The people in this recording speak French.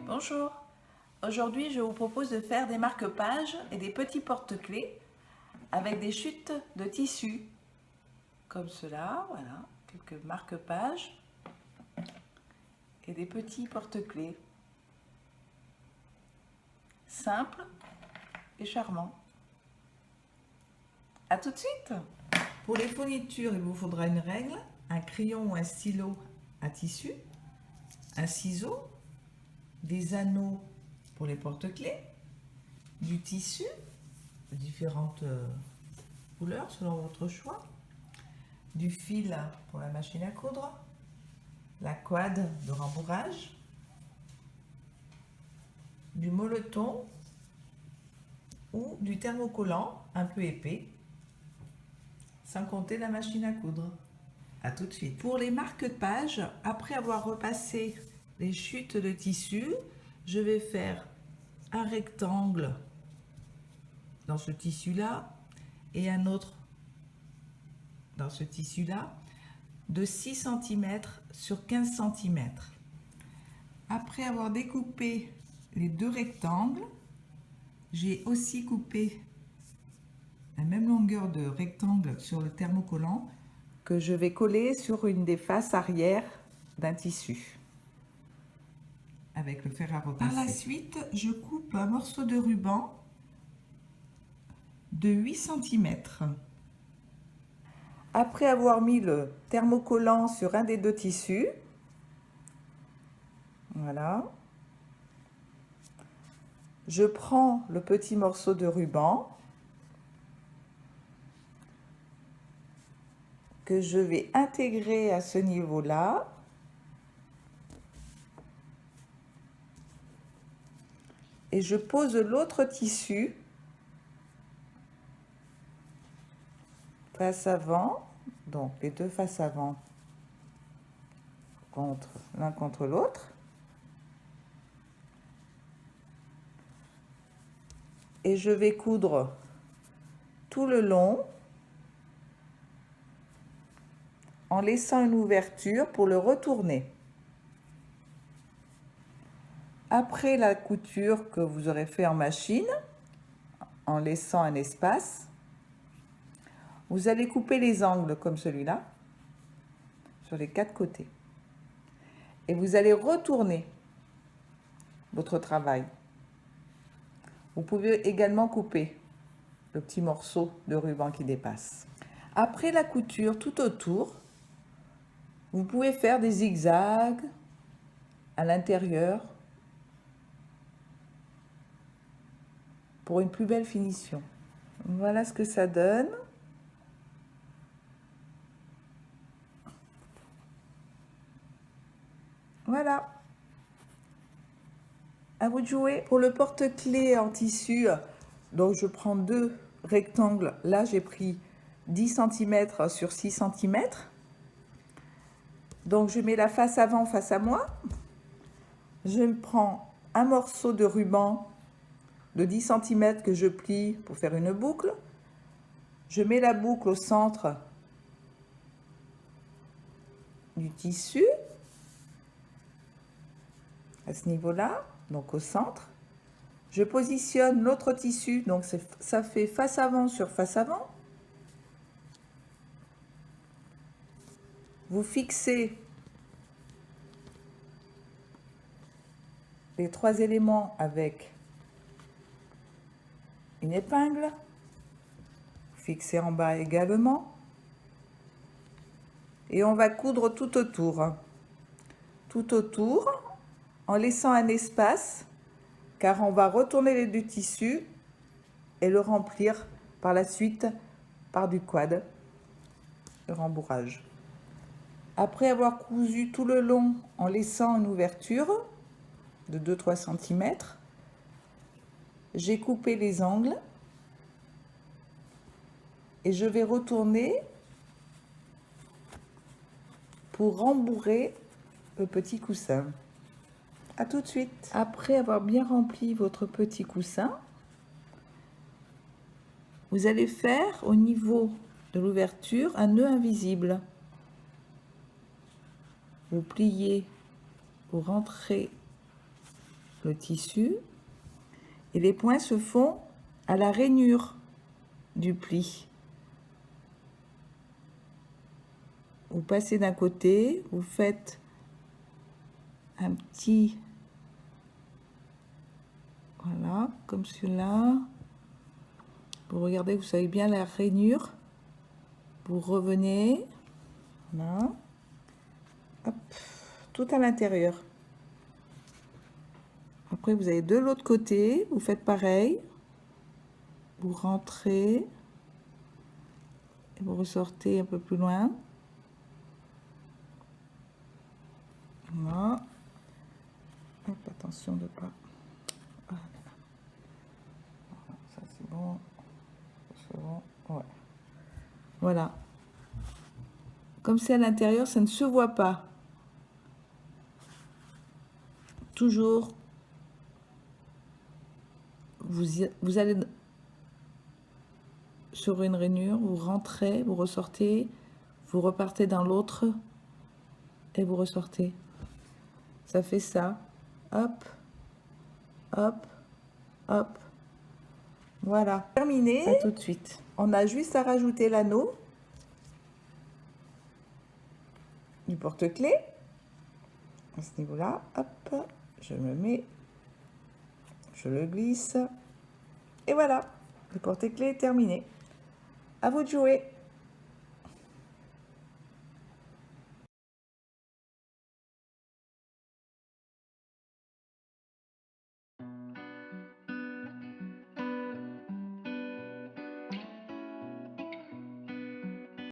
Bonjour, aujourd'hui je vous propose de faire des marque-pages et des petits porte-clés avec des chutes de tissu comme cela, voilà, quelques marque-pages et des petits porte-clés simples et charmants. A tout de suite. Pour les fournitures, il vous faudra une règle, un crayon ou un stylo à tissu, un ciseau, des anneaux pour les porte-clés, du tissu de différentes couleurs selon votre choix, du fil pour la machine à coudre, la quad de rembourrage, du molleton ou du thermocollant un peu épais, sans compter la machine à coudre. A tout de suite. Pour les marque-pages, après avoir repassé les chutes de tissu, je vais faire un rectangle dans ce tissu-là et un autre dans ce tissu-là de 6 cm sur 15 cm. Après avoir découpé les deux rectangles, j'ai aussi coupé la même longueur de rectangle sur le thermocollant que je vais coller sur une des faces arrière d'un tissu avec le fer à repasser. Par la suite, je coupe un morceau de ruban de 8 cm. Après avoir mis le thermocollant sur un des deux tissus, voilà, je prends le petit morceau de ruban que je vais intégrer à ce niveau-là. Et je pose l'autre tissu face avant, donc les deux faces avant l'un contre l'autre. Et je vais coudre tout le long en laissant une ouverture pour le retourner. Après la couture que vous aurez fait en machine, en laissant un espace, vous allez couper les angles comme celui-là, sur les 4 côtés. Et vous allez retourner votre travail. Vous pouvez également couper le petit morceau de ruban qui dépasse. Après la couture tout autour, vous pouvez faire des zigzags à l'intérieur pour une plus belle finition. Voilà ce que ça donne. Voilà. À vous de jouer. Pour le porte-clés en tissu, donc je prends deux rectangles. Là, j'ai pris 10 cm sur 6 cm. Donc, je mets la face avant face à moi. Je prends un morceau de ruban de 10 cm que je plie pour faire une boucle. Je mets la boucle au centre du tissu, à ce niveau-là, donc au centre. Je positionne l'autre tissu, donc ça fait face avant sur face avant. Vous fixez les 3 éléments avec une épingle. Fixez en bas également. Et on va coudre tout autour. Tout autour, en laissant un espace, car on va retourner les deux tissus et le remplir par la suite par du quad, le rembourrage. Après avoir cousu tout le long en laissant une ouverture de 2-3 cm, j'ai coupé les angles et je vais retourner pour rembourrer le petit coussin. A tout de suite. Après avoir bien rempli votre petit coussin, vous allez faire au niveau de l'ouverture un nœud invisible. Vous pliez pour rentrer le tissu. Et les points se font à la rainure du pli. Vous passez d'un côté, vous faites un petit, voilà, comme celui-là. Vous regardez, vous savez bien la rainure. Vous revenez, voilà, hop, tout à l'intérieur. Après, vous allez de l'autre côté, vous faites pareil. Vous rentrez et vous ressortez un peu plus loin. Voilà. Hop, attention de pas. Voilà. Ça c'est bon. C'est bon. Ouais. Voilà. Comme c'est à l'intérieur, ça ne se voit pas. Toujours, vous allez sur une rainure, vous rentrez, vous ressortez, vous repartez dans l'autre et vous ressortez. Ça fait ça. Hop, hop, hop. Voilà. Terminé. À tout de suite. On a juste à rajouter l'anneau du porte-clés. À ce niveau-là, hop, je me mets, je le glisse. Et voilà, le porte-clés est terminé. À vous de jouer.